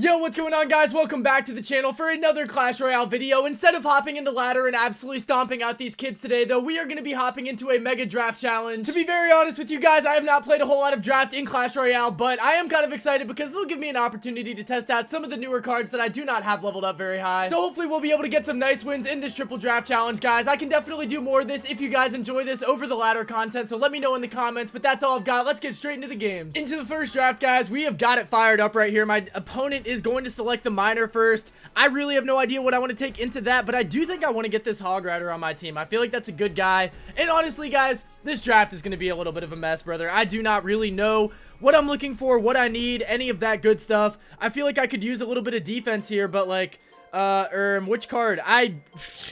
Yo, what's going on, guys? Welcome back to the channel for another Clash Royale video. Instead of hopping into ladder and absolutely stomping out these kids today, though, we are going to be hopping into a mega draft challenge. To be very honest with you guys, I have not played a whole lot of draft in Clash Royale, but I am kind of excited because it'll give me an opportunity to test out some of the newer cards that I do not have leveled up very high. So hopefully we'll be able to get some nice wins in this triple draft challenge, guys. I can definitely do more of this if you guys enjoy this over the ladder content, so let me know in the comments, but that's all I've got. Let's get straight into the games. Into the first draft, guys. We have got it fired up right here. My opponent is going to select the miner first. I really have no idea what I want to take into that, but I do think I want to get this Hog Rider on my team. I feel like that's a good guy. And honestly, guys, this draft is going to be a little bit of a mess, brother. I do not really know what I'm looking for, what I need, any of that good stuff. I feel like I could use a little bit of defense here, but like, which card? I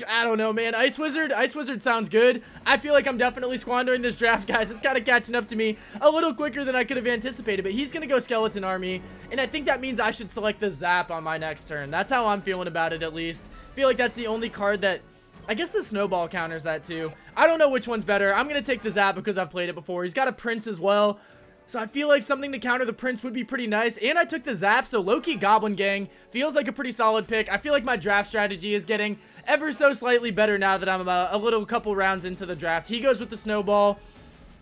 don't know, man. Ice Wizard sounds good. I feel like I'm definitely squandering this draft, guys. It's kind of catching up to me a little quicker than I could have anticipated, but he's gonna go Skeleton Army, and I think that means I should select the Zap on my next turn. That's how I'm feeling about it, at least. I feel like that's the only card that, I guess the Snowball counters that too. I don't know which one's better. I'm gonna take the Zap because I've played it before. He's got a Prince as well, so I feel like something to counter the Prince would be pretty nice. And I took the Zap, so low-key Goblin Gang feels like a pretty solid pick. I feel like my draft strategy is getting ever so slightly better now that I'm a couple rounds into the draft. He goes with the Snowball.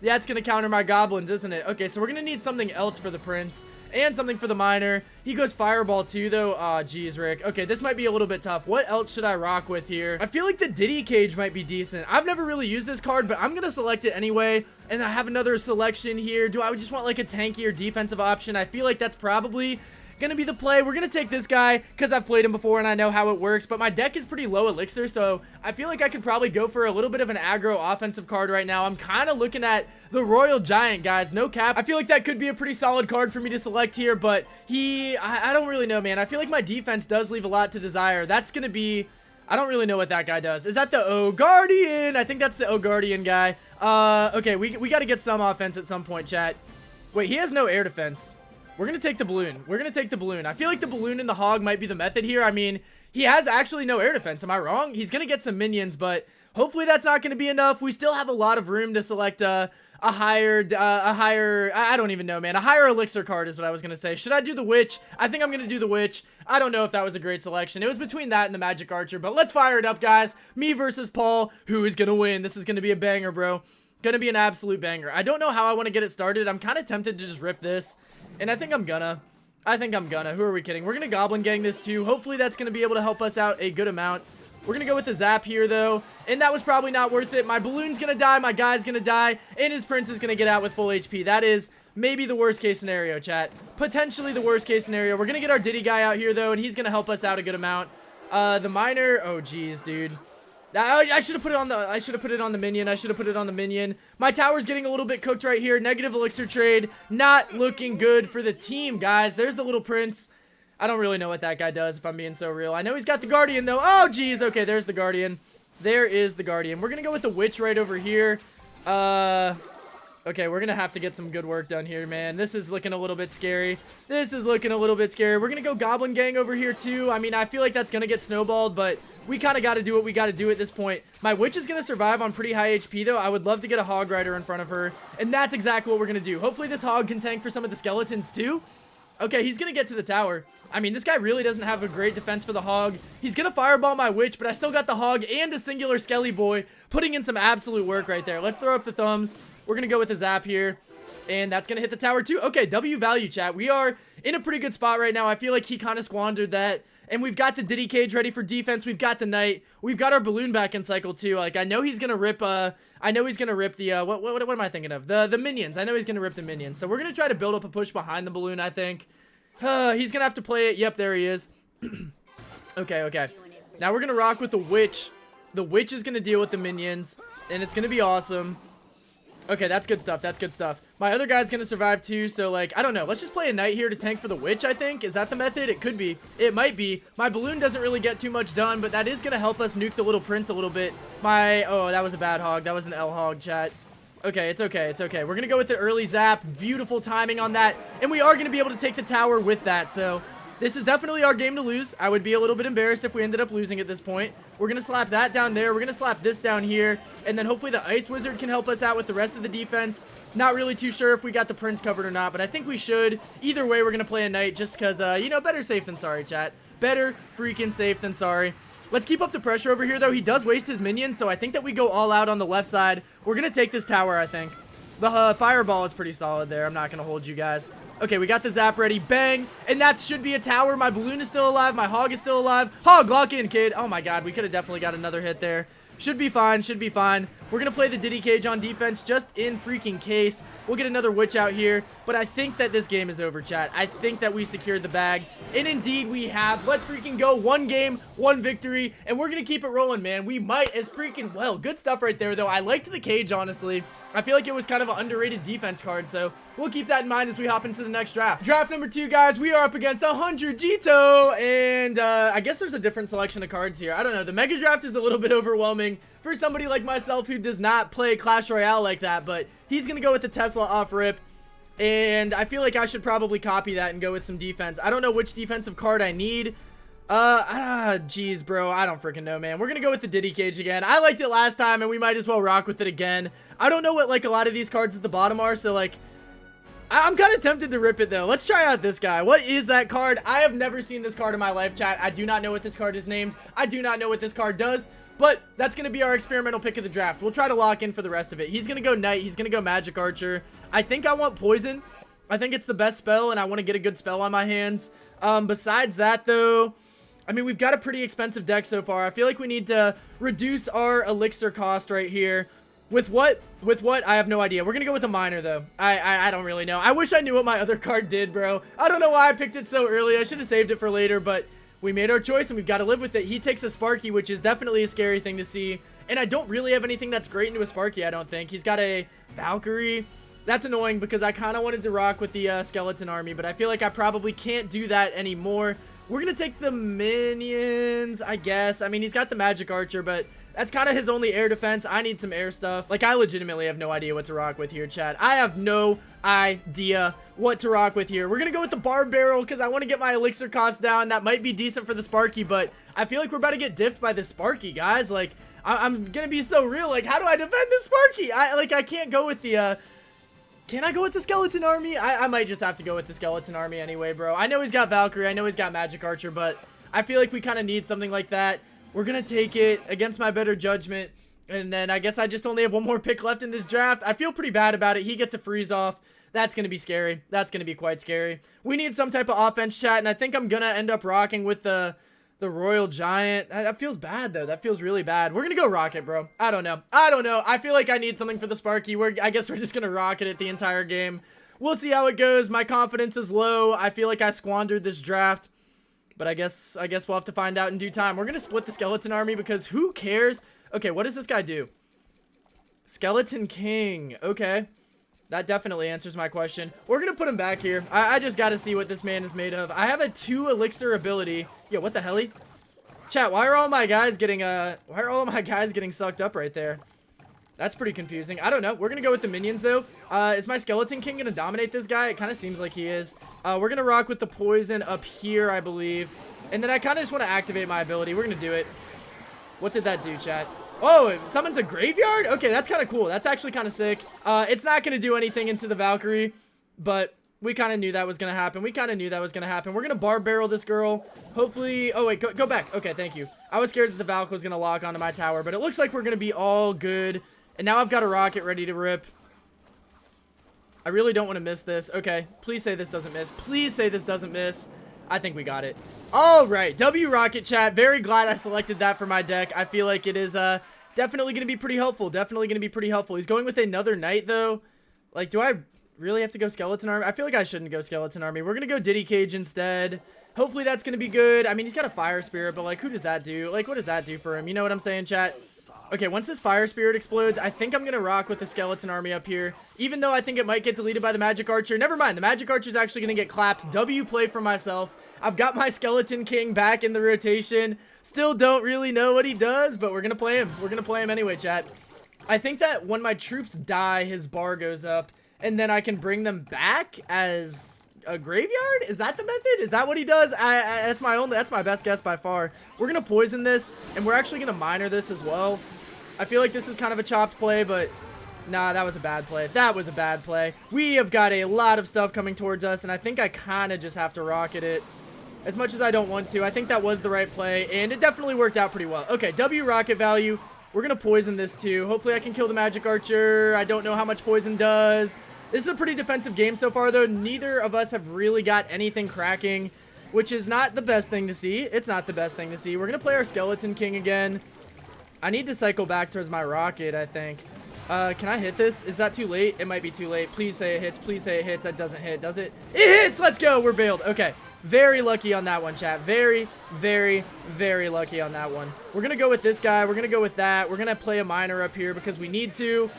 Yeah, it's going to counter my Goblins, isn't it? Okay, so we're going to need something else for the Prince and something for the Miner. He goes Fireball too, though. Aw, geez, Rick. Okay, this might be a little bit tough. What else should I rock with here? I feel like the Diddy Cage might be decent. I've never really used this card, but I'm going to select it anyway. And I have another selection here. Do I just want like a tankier defensive option? I feel like that's probably gonna be the play. We're gonna take this guy because I've played him before and I know how it works, but my deck is pretty low elixir, so I feel like I could probably go for a little bit of an aggro offensive card right now. I'm kind of looking at the Royal Giant, guys. No cap. I feel like that could be a pretty solid card for me to select here, but I don't really know, man. I feel like my defense does leave a lot to desire. That's gonna be, I don't really know what that guy does. Is that the O-Guardian? I think that's the O-Guardian guy. Okay, we got to get some offense at some point, chat. Wait, he has no air defense. We're going to take the balloon. We're going to take the balloon. I feel like the balloon and the hog might be the method here. I mean, he has actually no air defense. Am I wrong? He's going to get some minions, but hopefully that's not going to be enough. We still have a lot of room to select a higher, I don't even know, man. A higher elixir card is what I was going to say. Should I do the Witch? I think I'm going to do the Witch. I don't know if that was a great selection. It was between that and the Magic Archer, but let's fire it up, guys. Me versus Paul. Who is going to win? This is going to be a banger, bro. Gonna be an absolute banger. I don't know how I want to get it started. I'm kind of tempted to just rip this, and I think I'm gonna. Who are we kidding? We're gonna Goblin Gang this too. Hopefully that's gonna be able to help us out a good amount. We're gonna go with the Zap here though, and that was probably not worth it. My Balloon's gonna die, my guy's gonna die, and his Prince is gonna get out with full HP. That is maybe the worst case scenario, chat. Potentially the worst case scenario. We're gonna get our Diddy guy out here though, and he's gonna help us out a good amount. The Miner, oh geez, dude. I should have put it on the minion. I should have put it on the minion. My tower's getting a little bit cooked right here. Negative elixir trade. Not looking good for the team, guys. There's the little Prince. I don't really know what that guy does, if I'm being so real. I know he's got the Guardian, though. Oh, geez. Okay, there's the Guardian. There is the Guardian. We're going to go with the Witch right over here. Okay, we're going to have to get some good work done here, man. This is looking a little bit scary. We're going to go Goblin Gang over here, too. I mean, I feel like that's going to get snowballed, but we kind of got to do what we got to do at this point. My Witch is going to survive on pretty high HP, though. I would love to get a Hog Rider in front of her, and that's exactly what we're going to do. Hopefully this Hog can tank for some of the skeletons, too. Okay, he's going to get to the tower. I mean, this guy really doesn't have a great defense for the Hog. He's going to fireball my Witch, but I still got the Hog and a singular Skelly Boy putting in some absolute work right there. Let's throw up the thumbs. We're going to go with the Zap here, and that's going to hit the tower, too. Okay, W value, chat. We are in a pretty good spot right now. I feel like he kind of squandered that. And we've got the Diddy Cage ready for defense. We've got the Knight. We've got our Balloon back in cycle too. Like, I know he's gonna rip the what am I thinking of? The minions. I know he's gonna rip the minions. So we're gonna try to build up a push behind the Balloon, I think. He's gonna have to play it. Yep, there he is. Okay. Now we're gonna rock with the Witch. The Witch is gonna deal with the minions, and it's gonna be awesome. Okay, that's good stuff. My other guy's gonna survive too, so like, I don't know. Let's just play a Knight here to tank for the Witch, I think. Is that the method? It could be. It might be. My Balloon doesn't really get too much done, but that is gonna help us nuke the little Prince a little bit. Oh, that was a bad Hog. That was an L Hog, chat. Okay, it's okay. We're gonna go with the early Zap. Beautiful timing on that. And we are gonna be able to take the tower with that, so This is definitely our game to lose. I would be a little bit embarrassed if we ended up losing at this point. We're going to slap that down there. We're going to slap this down here. And then hopefully the Ice Wizard can help us out with the rest of the defense. Not really too sure if we got the Prince covered or not, but I think we should. Either way, we're going to play a Knight just because, you know, better safe than sorry, chat. Better freaking safe than sorry. Let's keep up the pressure over here, though. He does waste his minions, so I think that we go all out on the left side. We're going to take this tower, I think. The Fireball is pretty solid there. I'm not going to hold you guys. Okay, we got the Zap ready. Bang. And that should be a tower. My Balloon is still alive. My Hog is still alive. Hog, lock in, kid. Oh, my God. We could have definitely got another hit there. Should be fine. Should be fine. We're going to play the Diddy Cage on defense just in freaking case. We'll get another Witch out here. But I think that this game is over, chat. I think that we secured the bag. And indeed we have. Let's freaking go. 1 game, 1 victory. And we're going to keep it rolling, man. We might as freaking well. Good stuff right there, though. I liked the Cage, honestly. I feel like it was kind of an underrated defense card, so we'll keep that in mind as we hop into the next draft. Draft number 2, guys. We are up against 100 Jito, and I guess there's a different selection of cards here. I don't know. The Mega Draft is a little bit overwhelming for somebody like myself who does not play Clash Royale like that, but he's going to go with the Tesla off rip, and I feel like I should probably copy that and go with some defense. I don't know which defensive card I need. Jeez, bro. I don't freaking know, man. We're gonna go with the Diddy Cage again. I liked it last time, and we might as well rock with it again. I don't know what, like, a lot of these cards at the bottom are, so, like, I'm kind of tempted to rip it, though. Let's try out this guy. What is that card? I have never seen this card in my life, chat. I do not know what this card is named. I do not know what this card does, but that's gonna be our experimental pick of the draft. We'll try to lock in for the rest of it. He's gonna go Knight. He's gonna go Magic Archer. I think I want Poison. I think it's the best spell, and I want to get a good spell on my hands. Besides that, though, I mean, we've got a pretty expensive deck so far. I feel like we need to reduce our elixir cost right here. With what? With what? I have no idea. We're going to go with a miner, though. I don't really know. I wish I knew what my other card did, bro. I don't know why I picked it so early. I should have saved it for later, but we made our choice, and we've got to live with it. He takes a Sparky, which is definitely a scary thing to see. And I don't really have anything that's great into a Sparky, I don't think. He's got a Valkyrie. That's annoying because I kind of wanted to rock with the skeleton army, but I feel like I probably can't do that anymore. We're going to take the minions, I guess. I mean, he's got the Magic Archer, but that's kind of his only air defense. I need some air stuff. Like, I legitimately have no idea what to rock with here, chat. I have no idea what to rock with here. We're going to go with the Barb Barrel because I want to get my elixir cost down. That might be decent for the Sparky, but I feel like we're about to get diffed by the Sparky, guys. Like, I'm going to be so real. Like, how do I defend the Sparky? I can't go with the, Can I go with the skeleton army? I might just have to go with the skeleton army anyway, bro. I know he's got Valkyrie. I know he's got Magic Archer, but I feel like we kind of need something like that. We're going to take it against my better judgment. And then I guess I just only have 1 more pick left in this draft. I feel pretty bad about it. He gets a freeze off. That's going to be scary. That's going to be quite scary. We need some type of offense, chat, and I think I'm going to end up rocking with the Royal Giant. That feels bad, though. That feels really bad. We're going to go Rocket, bro. I don't know. I feel like I need something for the Sparky. I guess we're just going to Rocket it the entire game. We'll see how it goes. My confidence is low. I feel like I squandered this draft. But I guess we'll have to find out in due time. We're going to split the Skeleton Army because who cares? Okay, what does this guy do? Skeleton King. Okay. That definitely answers my question. We're going to put him back here. I just got to see what this man is made of. I have a 2 elixir ability. Yo, what the helly? Chat, why are all my guys getting sucked up right there? That's pretty confusing. I don't know. We're going to go with the minions, though. Is my Skeleton King going to dominate this guy? It kind of seems like he is. We're going to rock with the poison up here, I believe. And then I kind of just want to activate my ability. We're going to do it. What did that do, chat? Oh, it summons a graveyard? Okay, that's kind of cool. That's actually kind of sick. It's not going to do anything into the Valkyrie, but we kind of knew that was going to happen. We're going to Barb Barrel this girl. Hopefully... Oh, wait, go back. Okay, thank you. I was scared that the Valk was going to lock onto my tower, but it looks like we're going to be all good. And now I've got a rocket ready to rip. I really don't want to miss this. Okay, please say this doesn't miss. Please say this doesn't miss. I think we got it. All right, W Rocket, chat. Very glad I selected that for my deck. I feel like it is definitely going to be pretty helpful. He's going with another Knight, though. Like, do I really have to go Skeleton Army? I feel like I shouldn't go Skeleton Army. We're going to go Diddy Cage instead. Hopefully that's going to be good. I mean, he's got a Fire Spirit, but, like, who does that do? Like, what does that do for him? You know what I'm saying, chat? Okay, once this Fire Spirit explodes, I think I'm going to rock with the Skeleton Army up here. Even though I think it might get deleted by the Magic Archer. Never mind, the Magic Archer is actually going to get clapped. W play for myself. I've got my Skeleton King back in the rotation. Still don't really know what he does, but we're going to play him. We're going to play him anyway, chat. I think that when my troops die, his bar goes up. And then I can bring them back as a graveyard? Is that the method? Is that what he does? That's my best guess by far. We're gonna poison this, and we're actually gonna miner this as well. I feel like this is kind of a chopped play, but nah, that was a bad play. That was a bad play. We have got a lot of stuff coming towards us, and I think I kind of just have to rocket it. As much as I don't want to, I think that was the right play, and it definitely worked out pretty well. Okay, W rocket value. We're gonna poison this too. Hopefully I can kill the magic archer. I don't know how much poison does. This is a pretty defensive game so far, though. Neither of us have really got anything cracking, which is not the best thing to see. It's not the best thing to see. We're gonna play our Skeleton King again. I need to cycle back towards my rocket, I think. Can I hit this? Is that too late? It might be too late. Please say it hits. Please say it hits. That doesn't hit, does it? It hits! Let's go! We're bailed. Okay. Very lucky on that one, chat. Very, very, very lucky on that one. We're going to go with this guy. We're going to go with that. We're going to play a miner up here because we need to.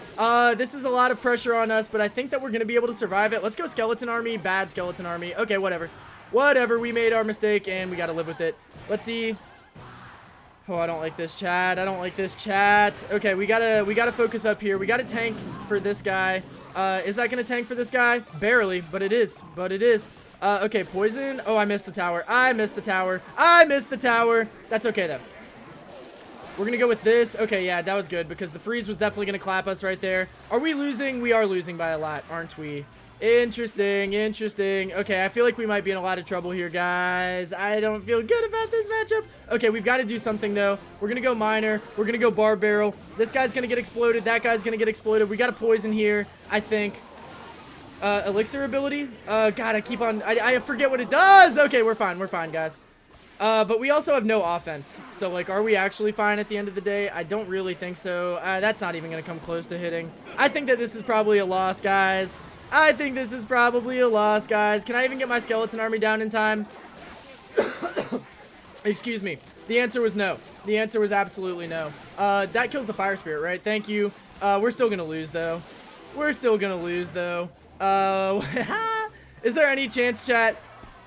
This is a lot of pressure on us, but I think that we're going to be able to survive it. Let's go Skeleton Army. Bad Skeleton Army. Okay, whatever. Whatever. We made our mistake, and we got to live with it. Let's see. Oh, I don't like this, chat. I don't like this, chat. Okay, we gotta focus up here. We gotta tank for this guy. Is that gonna tank for this guy? Barely, but it is. But it is. Okay, poison. Oh, I missed the tower. I missed the tower. I missed the tower. That's okay, though. We're gonna go with this. Okay, yeah, that was good because the freeze was definitely gonna clap us right there. Are we losing? We are losing by a lot, aren't we? Interesting, interesting. Okay, I feel like we might be in a lot of trouble here, guys. I don't feel good about this matchup. Okay, we've got to do something, though. We're going to go miner. We're going to go bar barrel. This guy's going to get exploded. That guy's going to get exploded. We got a poison here, I think. Elixir ability? God, I keep on... I forget what it does. Okay, we're fine. We're fine, guys. But we also have no offense. So, like, are we actually fine at the end of the day? I don't really think so. That's not even going to come close to hitting. I think that this is probably a loss, guys. I think this is probably a loss, guys. Can I even get my Skeleton Army down in time? Excuse me. The answer was no. The answer was absolutely no. That kills the Fire Spirit, right? Thank you. We're still gonna lose, though. We're still gonna lose, though. Is there any chance, chat?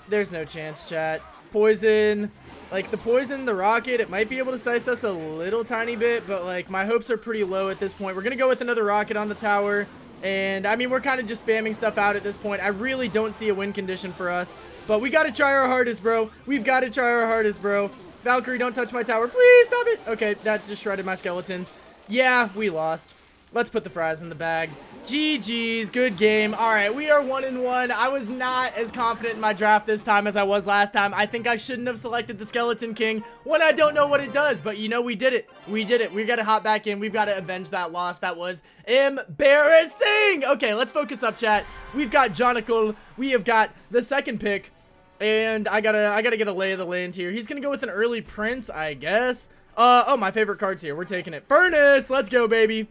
There's no chance, chat. Poison. Like, the poison, the rocket, it might be able to slice us a little tiny bit, but, like, my hopes are pretty low at this point. We're gonna go with another rocket on the tower. And, I mean, we're kind of just spamming stuff out at this point. I really don't see a win condition for us. But we got to try our hardest, bro. We've got to try our hardest, bro. Valkyrie, don't touch my tower. Please stop it. Okay, that just shredded my skeletons. Yeah, we lost. Let's put the fries in the bag. GG's, good game. All right, we are 1-1. I was not as confident in my draft this time as I was last time. I think I shouldn't have selected the Skeleton King when I don't know what it does. But, you know, we did it. We did it. We got to hop back in. We've got to avenge that loss. That was embarrassing. Okay, let's focus up, chat. We've got Jonicle. We have got the second pick. And I gotta get a lay of the land here. He's gonna go with an early Prince, I guess. Oh, my favorite card's here. We're taking it. Furnace. Let's go, baby.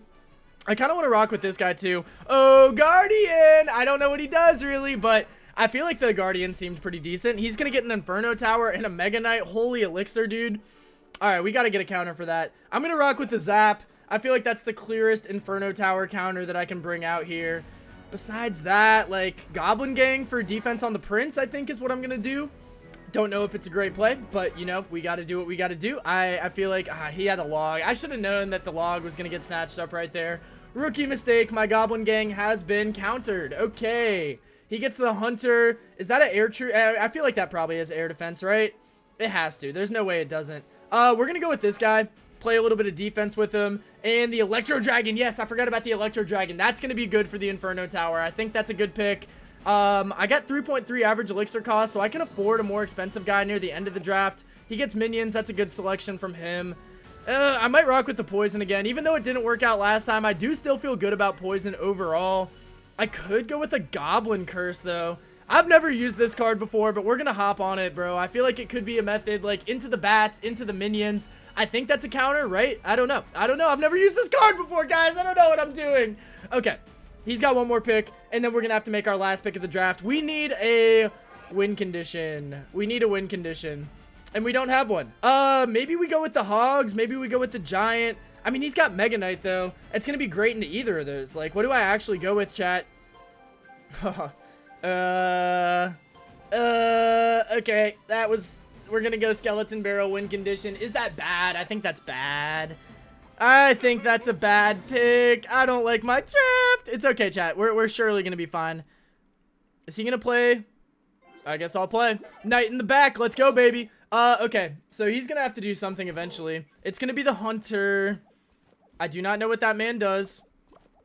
I kind of want to rock with this guy, too. Oh, Guardian! I don't know what he does, really, but I feel like the Guardian seemed pretty decent. He's going to get an Inferno Tower and a Mega Knight. Holy Elixir, dude. All right, we got to get a counter for that. I'm going to rock with the Zap. I feel like that's the clearest Inferno Tower counter that I can bring out here. Besides that, like, Goblin Gang for defense on the Prince, I think, is what I'm going to do. Don't know if it's a great play, but, you know, we got to do what we got to do. I feel like he had a log. I should have known that the log was going to get snatched up right there. Rookie mistake. My Goblin Gang has been countered. Okay. He gets the Hunter. Is that an air true? I feel like that probably is air defense, right? It has to. There's no way it doesn't. We're going to go with this guy. Play a little bit of defense with him. And the Electro Dragon. Yes, I forgot about the Electro Dragon. That's going to be good for the Inferno Tower. I think that's a good pick. I got 3.3 average elixir cost, so I can afford a more expensive guy near the end of the draft. He gets minions. That's a good selection from him. I might rock with the poison again. Even though it didn't work out last time, I do still feel good about poison overall. I could go with a Goblin Curse, though. I've never used this card before, but we're going to hop on it, bro. I feel like it could be a method, like, into the bats, into the minions. I think that's a counter, right? I don't know. I don't know. I've never used this card before, guys. I don't know what I'm doing. Okay. He's got one more pick, and then we're going to have to make our last pick of the draft. We need a win condition. We need a win condition. And we don't have one. Maybe we go with the Hogs. Maybe we go with the Giant. I mean, he's got Mega Knight, though. It's going to be great into either of those. Like, what do I actually go with, chat? Okay. That was... We're going to go Skeleton Barrel win condition. Is that bad? I think that's bad. I think that's a bad pick. I don't like my draft. It's okay, chat. We're surely going to be fine. Is he going to play... I guess I'll play. Knight in the back. Let's go, baby. Okay. So he's gonna have to do something eventually. It's gonna be the hunter. I do not know what that man does.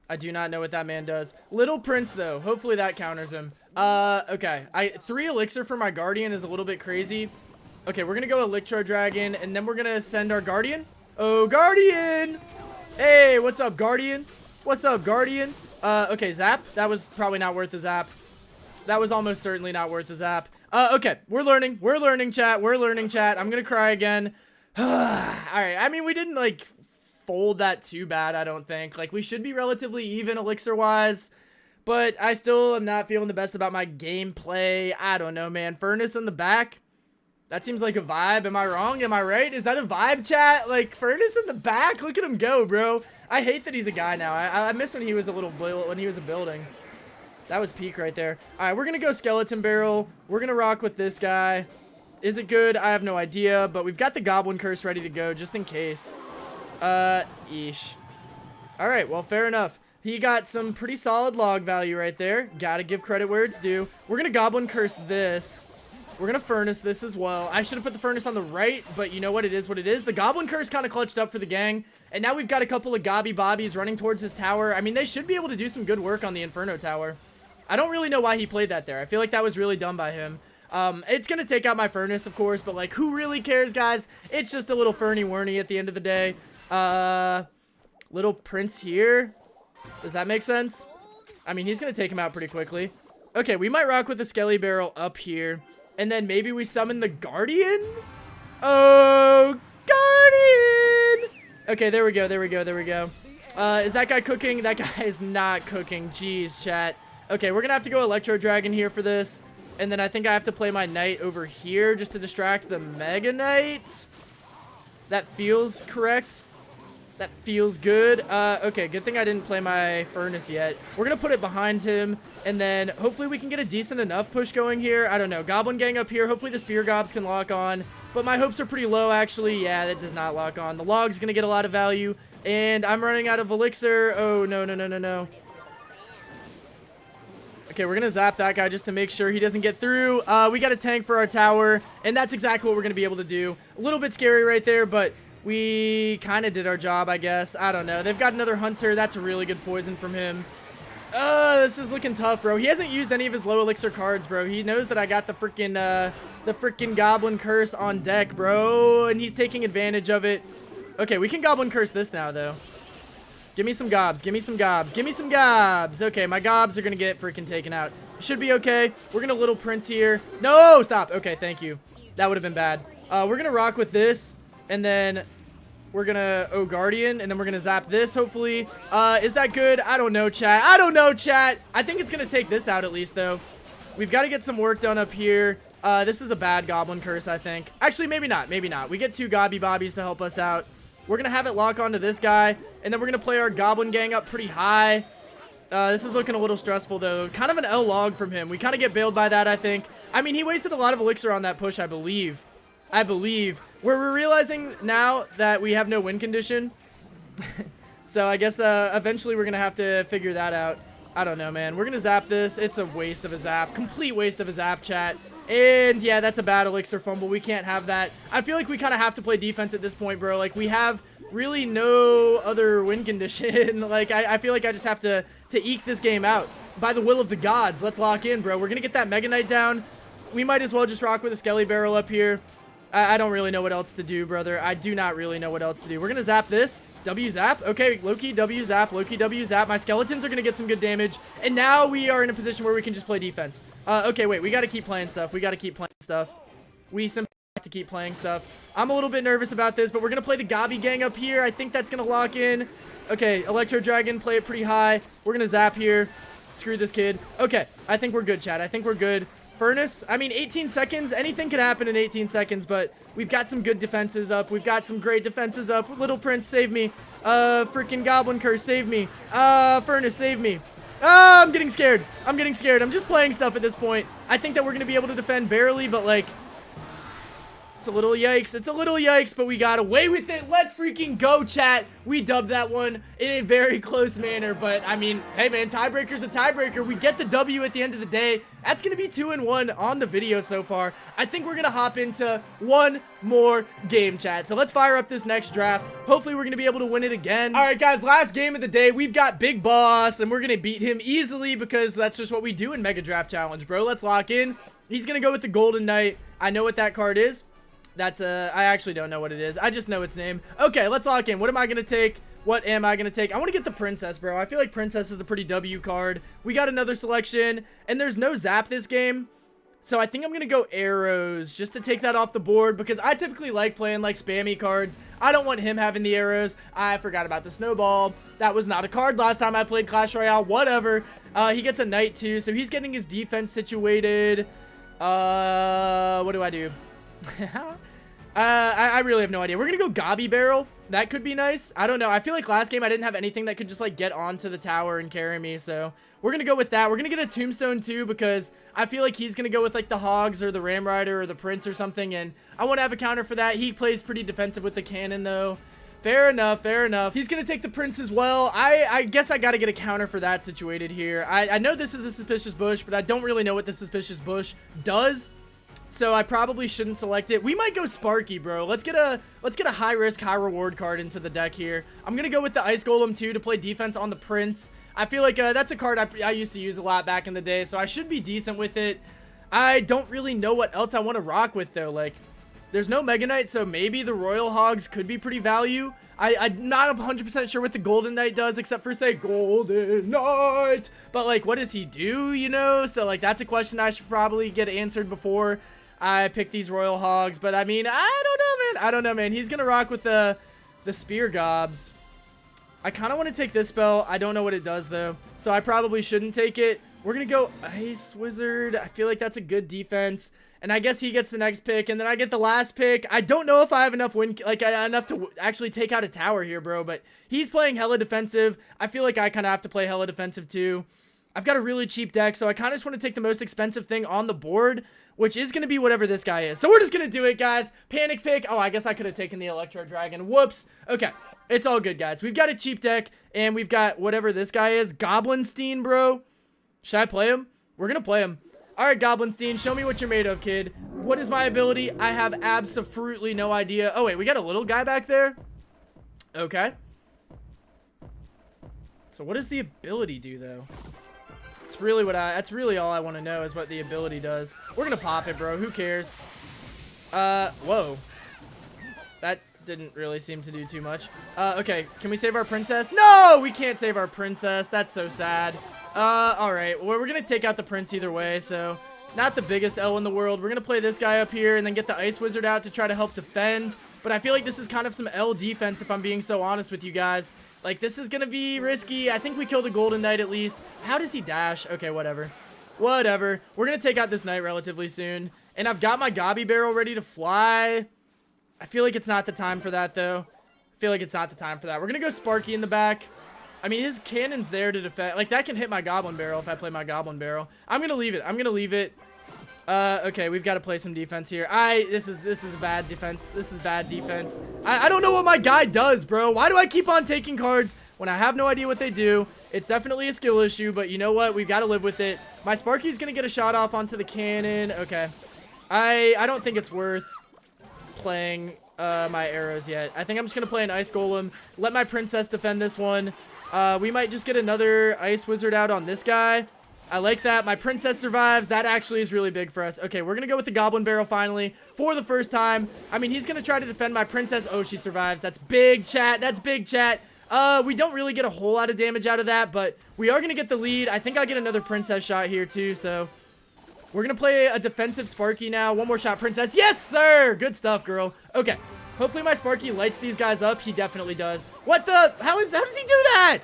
I do not know what that man does. Little Prince, though. Hopefully that counters him. Okay. 3 elixir for my Guardian is a little bit crazy. Okay, we're gonna go Electro Dragon, and then we're gonna send our Guardian. Oh, Guardian! Hey, what's up, Guardian? What's up, Guardian? Okay, zap. That was probably not worth the zap. That was almost certainly not worth the zap. Okay, we're learning. We're learning, chat. We're learning, chat. I'm gonna cry again. Alright, I mean, we didn't, like, fold that too bad, I don't think. Like, we should be relatively even elixir-wise, but I still am not feeling the best about my gameplay. I don't know, man. Furnace in the back? That seems like a vibe. Am I wrong? Am I right? Is that a vibe, chat? Like, Furnace in the back? Look at him go, bro. I hate that he's a guy now. I miss when he was a building. That was peak right there. All right, we're going to go Skeleton Barrel. We're going to rock with this guy. Is it good? I have no idea, but we've got the Goblin Curse ready to go just in case. Eesh. All right, well, fair enough. He got some pretty solid log value right there. Gotta give credit where it's due. We're going to Goblin Curse this. We're going to Furnace this as well. I should have put the Furnace on the right, but you know what? It is what it is. The Goblin Curse kind of clutched up for the gang, and now we've got a couple of Gobby Bobbies running towards his tower. I mean, they should be able to do some good work on the Inferno Tower. I don't really know why he played that there. I feel like that was really dumb by him. It's going to take out my Furnace, of course, but, like, who really cares, guys? It's just a little Ferny-Werny at the end of the day. Little Prince here. Does that make sense? I mean, he's going to take him out pretty quickly. Okay, we might rock with the Skelly Barrel up here. And then maybe we summon the Guardian? Oh, Guardian! Okay, there we go, there we go, there we go. Is that guy cooking? That guy is not cooking. Jeez, chat. Okay, we're gonna have to go Electro Dragon here for this. And then I think I have to play my Knight over here just to distract the Mega Knight. That feels correct. That feels good. Okay, good thing I didn't play my Furnace yet. We're gonna put it behind him, and then hopefully we can get a decent enough push going here. I don't know. Goblin Gang up here. Hopefully the Spear Gobs can lock on, but my hopes are pretty low, actually. Yeah, that does not lock on. The Log's gonna get a lot of value, and I'm running out of elixir. Oh, no, no, no, no, no. Okay, we're gonna zap that guy just to make sure he doesn't get through. We got a tank for our tower, and that's exactly what we're gonna be able to do. A little bit scary right there, but we kind of did our job, I guess. I don't know. They've got another hunter. That's a really good poison from him. This is looking tough, bro. He hasn't used any of his low elixir cards, bro. He knows that I got the freaking Goblin Curse on deck, bro, and he's taking advantage of it. Okay, we can Goblin Curse this now, though. Give me some gobs. Give me some gobs. Give me some gobs. Okay, my gobs are going to get freaking taken out. Should be okay. We're going to Little Prince here. No, stop. Okay, thank you. That would have been bad. We're going to rock with this. And then we're going to Guardian. And then we're going to zap this, hopefully. Is that good? I don't know, chat. I don't know, chat. I think it's going to take this out at least, though. We've got to get some work done up here. This is a bad Goblin Curse, I think. Actually, maybe not. Maybe not. We get 2 Gobby Bobbies to help us out. We're going to have it lock onto this guy. And then we're going to play our Goblin Gang up pretty high. This is looking a little stressful, though. Kind of an L log from him. We kind of get bailed by that, I think. I mean, he wasted a lot of elixir on that push, I believe. We're realizing now that we have no win condition. So I guess eventually we're going to have to figure that out. I don't know, man. We're going to zap this. It's a waste of a zap. Complete waste of a zap, chat. And yeah, that's a bad elixir fumble. We can't have that. I feel like we kind of have to play defense at this point, bro. Like, we have really no other win condition. Like, I feel like I just have to eke this game out. By the will of the gods, let's lock in, bro. We're going to get that Mega Knight down. We might as well just rock with a Skelly Barrel up here. I don't really know what else to do, brother. I do not really know what else to do. We're going to zap this. W zap. Okay, Loki W zap. Loki W zap. My skeletons are going to get some good damage. And now we are in a position where we can just play defense. Okay, wait. We got to keep playing stuff. We got to keep playing stuff. We simply have to keep playing stuff. I'm a little bit nervous about this, but we're going to play the Gobby Gang up here. I think that's going to lock in. Okay, Electro Dragon, play it pretty high. We're going to zap here. Screw this kid. Okay, I think we're good, chat. I think we're good. Furnace, I mean, 18 seconds. Anything could happen in 18 seconds, but we've got some good defenses up. We've got some great defenses up. Little Prince, save me. Freaking Goblin Curse, save me. Furnace, save me. I'm getting scared. I'm getting scared. I'm just playing stuff at this point. I think that we're going to be able to defend barely, but, like, It's a little yikes. It's a little yikes, but we got away with it. Let's freaking go, chat. We dubbed that one in a very close manner, but I mean, hey man, tiebreaker's a tiebreaker. We get the W at the end of the day. That's going to be 2-1 on the video so far. I think we're going to hop into one more game, chat. So let's fire up this next draft. Hopefully we're going to be able to win it again. All right, guys, last game of the day. We've got Big Boss, and we're going to beat him easily because that's just what we do in Mega Draft Challenge, bro. Let's lock in. He's going to go with the Golden Knight. I know what that card is. That's I actually don't know what it is. I just know its name. Okay, let's lock in. What am I going to take? What am I going to take? I want to get the Princess, bro. I feel like Princess is a pretty W card. We got another selection, and there's no Zap this game. So I think I'm going to go Arrows just to take that off the board because I typically like playing like spammy cards. I don't want him having the Arrows. I forgot about the Snowball. That was not a card last time I played Clash Royale. Whatever. He gets a Knight too, so he's getting his defense situated. What do I do? I really have no idea. We're gonna go Gobby Barrel. That could be nice. I don't know. I feel like last game I didn't have anything that could just like get onto the tower and carry me, so we're gonna go with that. We're gonna get a Tombstone too because I feel like he's gonna go with like the Hogs or the Ram Rider or the Prince or something, and I want to have a counter for that. He plays pretty defensive with the cannon though. Fair enough, fair enough. He's gonna take the Prince as well. I guess I gotta get a counter for that situated here. I know this is a Suspicious Bush, but I don't really know what the Suspicious Bush does. So I probably shouldn't select it. We might go Sparky, bro. Let's get a high risk, high reward card into the deck here. I'm gonna go with the Ice Golem too to play defense on the Prince. I feel like that's a card I used to use a lot back in the day, so I should be decent with it. I don't really know what else I want to rock with though. Like, there's no Mega Knight, so maybe the Royal Hogs could be pretty value. I'm not 100% sure what the Golden Knight does, except for say Golden Knight. But like, what does he do? You know, so like that's a question I should probably get answered before I pick these Royal Hogs. But I mean, I don't know, man. I don't know, man. He's gonna rock with the Spear Gobs. I kind of want to take this spell. I don't know what it does though, so I probably shouldn't take it. We're gonna go Ice Wizard. I feel like that's a good defense, and I guess he gets the next pick, and then I get the last pick. I don't know if I have enough enough to actually take out a tower here, bro. But he's playing hella defensive. I feel like I kind of have to play hella defensive too. I've got a really cheap deck, so I kind of just want to take the most expensive thing on the board, which is going to be whatever this guy is. So we're just going to do it, guys. Panic pick. Oh, I guess I could have taken the Electro Dragon. Whoops. Okay. It's all good, guys. We've got a cheap deck, and we've got whatever this guy is. Goblinstein, bro. Should I play him? We're going to play him. All right, Goblinstein, show me what you're made of, kid. What is my ability? I have absolutely no idea. Oh, wait. We got a little guy back there? Okay. So what does the ability do, though? That's really all I want to know is what the ability does. We're gonna pop it, bro. Who cares? Whoa. That didn't really seem to do too much. Okay. Can we save our princess? No, we can't save our princess. That's so sad. Alright. Well, we're gonna take out the prince either way, so not the biggest L in the world. We're gonna play this guy up here and then get the Ice Wizard out to try to help defend. But I feel like this is kind of some L defense if I'm being so honest with you guys. Like, this is going to be risky. I think we killed a Golden Knight at least. How does he dash? Okay, whatever. Whatever. We're going to take out this Knight relatively soon. And I've got my Gobby Barrel ready to fly. I feel like it's not the time for that, though. I feel like it's not the time for that. We're going to go Sparky in the back. I mean, his cannon's there to defend. Like, that can hit my Goblin Barrel if I play my Goblin Barrel. I'm going to leave it. I'm going to leave it. Okay, we've got to play some defense here. This is bad defense. This is bad defense. I don't know what my guy does, bro. Why do I keep on taking cards when I have no idea what they do? It's definitely a skill issue, but you know what? We've got to live with it. My Sparky's going to get a shot off onto the cannon. Okay. I don't think it's worth playing my arrows yet. I think I'm just going to play an Ice Golem. Let my princess defend this one. We might just get another Ice Wizard out on this guy. I like that. My princess survives. That actually is really big for us. Okay, we're going to go with the Goblin Barrel finally for the first time. I mean, he's going to try to defend my princess. Oh, she survives. That's big, chat. That's big, chat. We don't really get a whole lot of damage out of that, but we are going to get the lead. I think I'll get another princess shot here too, so we're going to play a defensive Sparky now. One more shot, princess. Yes, sir! Good stuff, girl. Okay. Hopefully my Sparky lights these guys up. He definitely does. What the? How does he do that?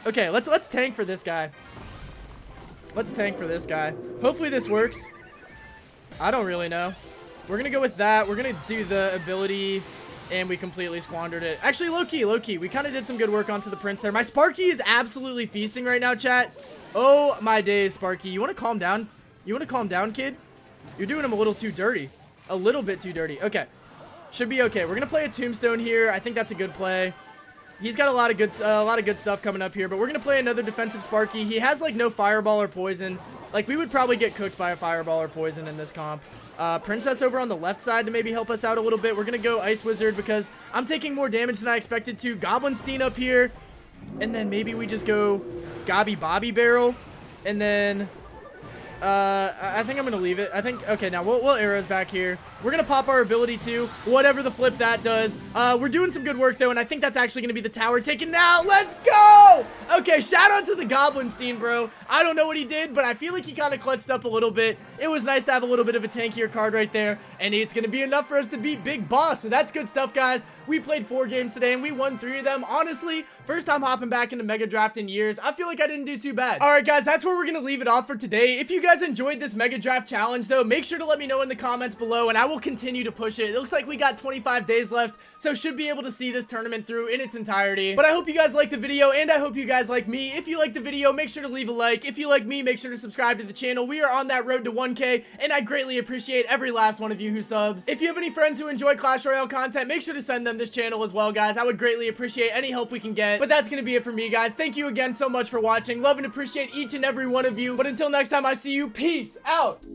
Okay, let's tank for this guy. Let's tank for this guy. Hopefully this works. I don't really know. We're going to go with that. We're going to do the ability, and we completely squandered it. Actually, low-key. We kind of did some good work onto the prince there. My Sparky is absolutely feasting right now, chat. Oh, my days, Sparky. You want to calm down? You want to calm down, kid? You're doing him a little too dirty. A little bit too dirty. Okay. Should be okay. We're gonna play a Tombstone here. I think that's a good play. He's got a lot of good stuff coming up here, but we're gonna play another defensive Sparky. He has like no Fireball or Poison. Like, we would probably get cooked by a Fireball or Poison in this comp. Princess over on the left side to maybe help us out a little bit. We're gonna go Ice Wizard because I'm taking more damage than I expected to. Goblinstein up here, and then maybe we just go Gobby Bobby Barrel, and then I think I'm gonna leave it. I think, okay, now we'll arrows back here. We're gonna pop our ability too, whatever the flip that does. We're doing some good work though, and I think that's actually gonna be the tower taken now. Let's go! Okay, shout out to the Goblinstein, bro. I don't know what he did, but I feel like he kind of clutched up a little bit. It was nice to have a little bit of a tankier card right there, and it's gonna be enough for us to beat Big Boss, so that's good stuff, guys. We played 4 games today, and we won 3 of them. Honestly, first time hopping back into Mega Draft in years. I feel like I didn't do too bad. All right, guys, that's where we're gonna leave it off for today. If you guys enjoyed this Mega Draft challenge, though, make sure to let me know in the comments below, and I will continue to push it. It looks like we got 25 days left, so should be able to see this tournament through in its entirety. But I hope you guys like the video, and I hope you guys like me. If you like the video, make sure to leave a like. If you like me, make sure to subscribe to the channel. We are on that road to 1K, and I greatly appreciate every last one of you who subs. If you have any friends who enjoy Clash Royale content, make sure to send them this channel as well, guys. I would greatly appreciate any help we can get. But that's gonna be it for me, guys. Thank you again so much for watching. Love and appreciate each and every one of you. But until next time I see you, peace out.